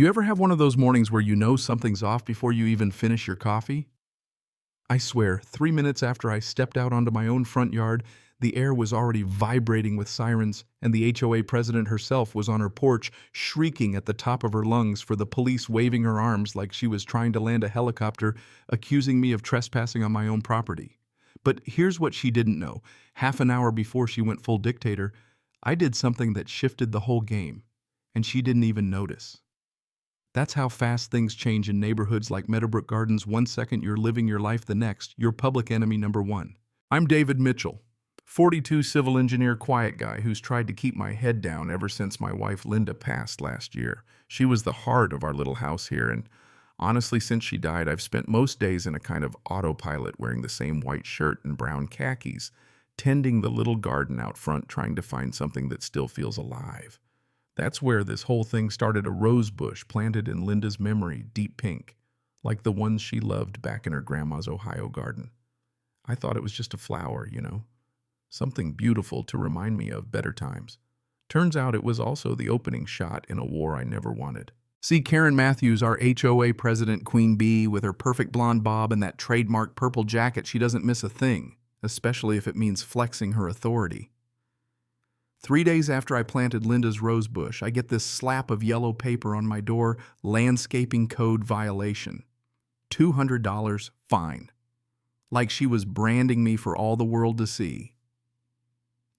You ever have one of those mornings where you know something's off before you even finish your coffee? I swear, 3 minutes after I stepped out onto my own front yard, the air was already vibrating with sirens, and the HOA president herself was on her porch, shrieking at the top of her lungs for the police waving her arms like she was trying to land a helicopter, accusing me of trespassing on my own property. But here's what she didn't know. Half an hour before she went full dictator, I did something that shifted the whole game, and she didn't even notice. That's how fast things change in neighborhoods like Meadowbrook Gardens. 1 second you're living your life, the next, you're public enemy number one. I'm David Mitchell, 42 civil engineer quiet guy who's tried to keep my head down ever since my wife Linda passed last year. She was the heart of our little house here, and honestly, since she died, I've spent most days in a kind of autopilot wearing the same white shirt and brown khakis, tending the little garden out front, trying to find something that still feels alive. That's where this whole thing started, a rose bush planted in Linda's memory, deep pink, like the ones she loved back in her grandma's Ohio garden. I thought it was just a flower, something beautiful to remind me of better times. Turns out it was also the opening shot in a war I never wanted. See Karen Matthews, our HOA president, Queen Bee, with her perfect blonde bob and that trademark purple jacket. She doesn't miss a thing, especially if it means flexing her authority. 3 days after I planted Linda's rose bush, I get this slap of yellow paper on my door: landscaping code violation. $200 fine. Like she was branding me for all the world to see.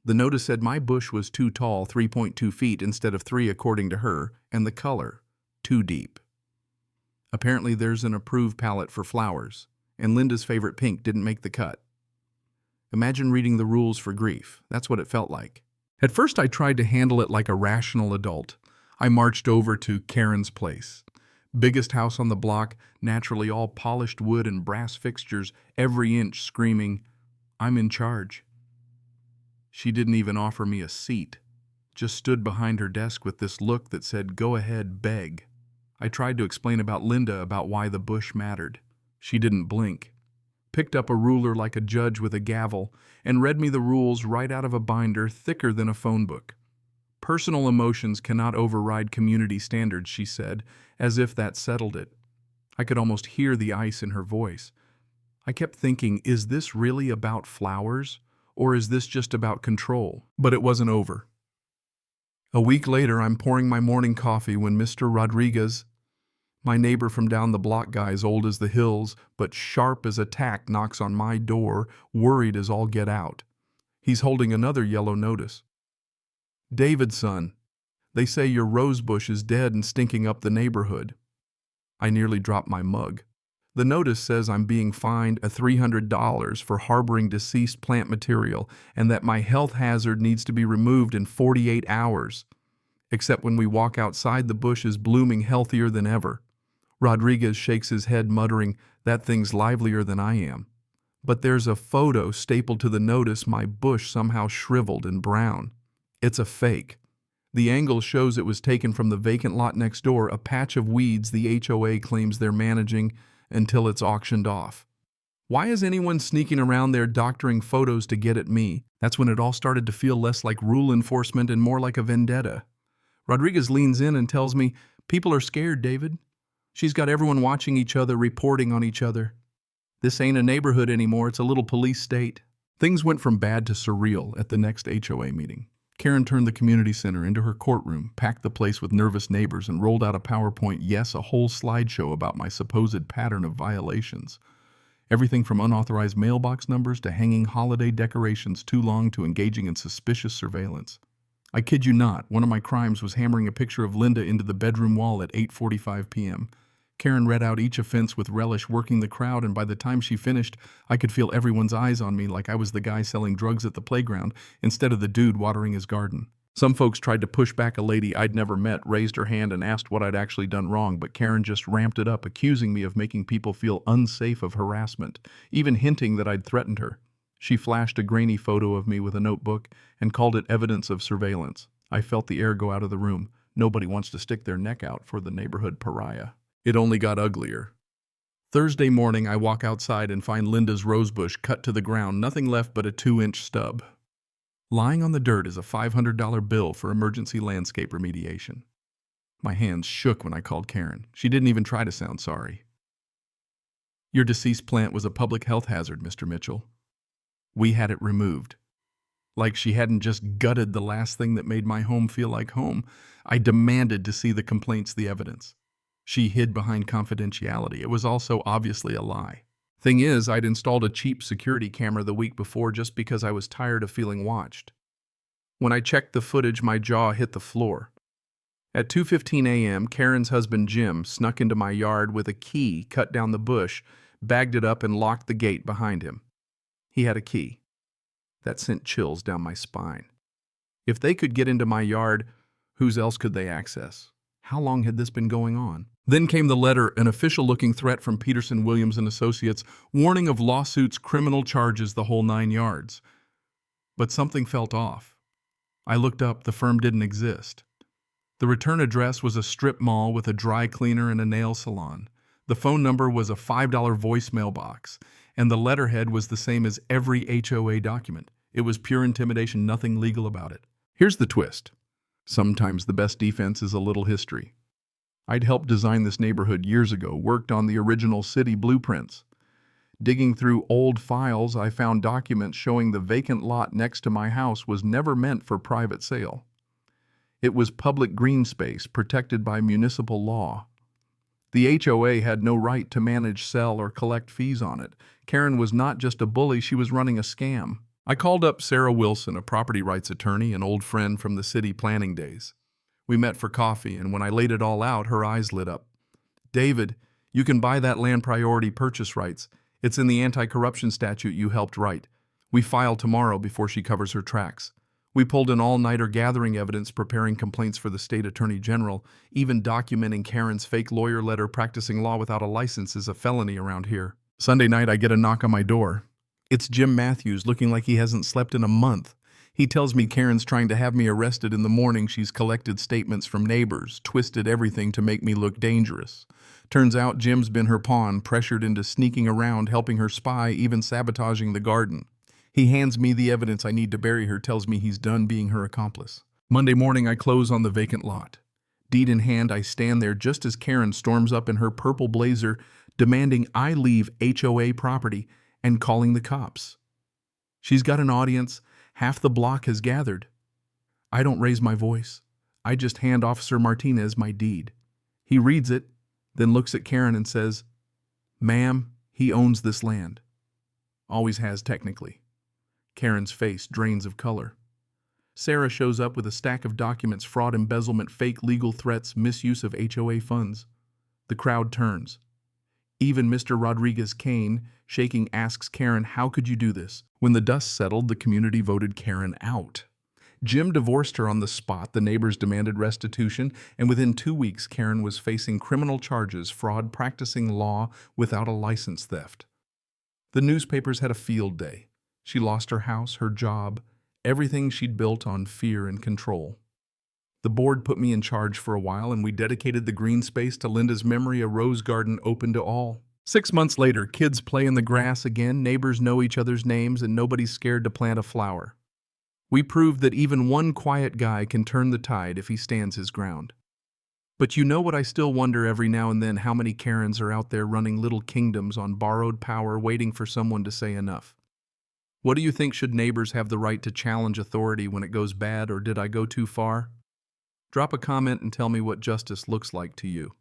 The notice said my bush was too tall, 3.2 feet instead of 3 according to her, and the color, too deep. Apparently there's an approved palette for flowers, and Linda's favorite pink didn't make the cut. Imagine reading the rules for grief. That's what it felt like. At first, I tried to handle it like a rational adult. I marched over to Karen's place. Biggest house on the block, naturally all polished wood and brass fixtures, every inch screaming, "I'm in charge." She didn't even offer me a seat, just stood behind her desk with this look that said, "Go ahead, beg." I tried to explain about Linda, about why the bush mattered. She didn't blink. Picked up a ruler like a judge with a gavel, and read me the rules right out of a binder thicker than a phone book. Personal emotions cannot override community standards, she said, as if that settled it. I could almost hear the ice in her voice. I kept thinking, is this really about flowers, or is this just about control? But it wasn't over. A week later, I'm pouring my morning coffee when Mr. Rodriguez, my neighbor from down the block, guy as old as the hills, but sharp as a tack, knocks on my door, worried as all get out. He's holding another yellow notice. "David, son, they say your rose bush is dead and stinking up the neighborhood." I nearly dropped my mug. The notice says I'm being fined $300 for harboring deceased plant material and that my health hazard needs to be removed in 48 hours. Except when we walk outside, the bush is blooming healthier than ever. Rodriguez shakes his head, muttering, "That thing's livelier than I am." But there's a photo stapled to the notice, my bush somehow shriveled and brown. It's a fake. The angle shows it was taken from the vacant lot next door, a patch of weeds the HOA claims they're managing until it's auctioned off. Why is anyone sneaking around there doctoring photos to get at me? That's when it all started to feel less like rule enforcement and more like a vendetta. Rodriguez leans in and tells me, "People are scared, David. She's got everyone watching each other, reporting on each other. This ain't a neighborhood anymore, it's a little police state." Things went from bad to surreal at the next HOA meeting. Karen turned the community center into her courtroom, packed the place with nervous neighbors, and rolled out a PowerPoint, yes, a whole slideshow about my supposed pattern of violations. Everything from unauthorized mailbox numbers to hanging holiday decorations too long to engaging in suspicious surveillance. I kid you not, one of my crimes was hammering a picture of Linda into the bedroom wall at 8:45 p.m. Karen read out each offense with relish, working the crowd, and by the time she finished, I could feel everyone's eyes on me like I was the guy selling drugs at the playground instead of the dude watering his garden. Some folks tried to push back. A lady I'd never met raised her hand and asked what I'd actually done wrong, but Karen just ramped it up, accusing me of making people feel unsafe, of harassment, even hinting that I'd threatened her. She flashed a grainy photo of me with a notebook and called it evidence of surveillance. I felt the air go out of the room. Nobody wants to stick their neck out for the neighborhood pariah. It only got uglier. Thursday morning, I walk outside and find Linda's rosebush cut to the ground, nothing left but a 2-inch stub. Lying on the dirt is a $500 bill for emergency landscape remediation. My hands shook when I called Karen. She didn't even try to sound sorry. Your deceased plant was a public health hazard, Mr. Mitchell. We had it removed. Like she hadn't just gutted the last thing that made my home feel like home. I demanded to see the complaints, the evidence. She hid behind confidentiality. It was also obviously a lie. Thing is, I'd installed a cheap security camera the week before just because I was tired of feeling watched. When I checked the footage, my jaw hit the floor. At 2:15 a.m., Karen's husband Jim snuck into my yard with a key, cut down the bush, bagged it up, and locked the gate behind him. He had a key. That sent chills down my spine. If they could get into my yard, whose else could they access? How long had this been going on? Then came the letter, an official-looking threat from Peterson, Williams & Associates, warning of lawsuits, criminal charges, the whole 9 yards. But something felt off. I looked up. The firm didn't exist. The return address was a strip mall with a dry cleaner and a nail salon. The phone number was a $5 voicemail box, and the letterhead was the same as every HOA document. It was pure intimidation, nothing legal about it. Here's the twist. Sometimes the best defense is a little history. I'd helped design this neighborhood years ago, worked on the original city blueprints. Digging through old files, I found documents showing the vacant lot next to my house was never meant for private sale. It was public green space protected by municipal law. The HOA had no right to manage, sell, or collect fees on it. Karen was not just a bully, she was running a scam. I called up Sarah Wilson, a property rights attorney, an old friend from the city planning days. We met for coffee, and when I laid it all out, her eyes lit up. David, you can buy that land priority purchase rights. It's in the anti-corruption statute you helped write. We file tomorrow before she covers her tracks. We pulled an all-nighter gathering evidence, preparing complaints for the state attorney general, even documenting Karen's fake lawyer letter. Practicing law without a license is a felony around here. Sunday night, I get a knock on my door. It's Jim Matthews, looking like he hasn't slept in a month. He tells me Karen's trying to have me arrested in the morning. She's collected statements from neighbors, twisted everything to make me look dangerous. Turns out Jim's been her pawn, pressured into sneaking around, helping her spy, even sabotaging the garden. He hands me the evidence I need to bury her, tells me he's done being her accomplice. Monday morning, I close on the vacant lot. Deed in hand, I stand there just as Karen storms up in her purple blazer, demanding I leave HOA property and calling the cops. She's got an audience. Half the block has gathered. I don't raise my voice. I just hand Officer Martinez my deed. He reads it, then looks at Karen and says, "Ma'am, he owns this land." Always has, technically. Karen's face drains of color. Sarah shows up with a stack of documents: fraud, embezzlement, fake legal threats, misuse of HOA funds. The crowd turns. Even Mr. Rodriguez Kane, shaking, asks Karen, "How could you do this?" When the dust settled, the community voted Karen out. Jim divorced her on the spot, the neighbors demanded restitution, and within 2 weeks, Karen was facing criminal charges: fraud, practicing law without a license, theft. The newspapers had a field day. She lost her house, her job, everything she'd built on fear and control. The board put me in charge for a while, and we dedicated the green space to Linda's memory, a rose garden open to all. 6 months later, kids play in the grass again, neighbors know each other's names, and nobody's scared to plant a flower. We proved that even one quiet guy can turn the tide if he stands his ground. But you know what I still wonder every now and then? How many Karens are out there running little kingdoms on borrowed power, waiting for someone to say enough? What do you think? Should neighbors have the right to challenge authority when it goes bad, or did I go too far? Drop a comment and tell me what justice looks like to you.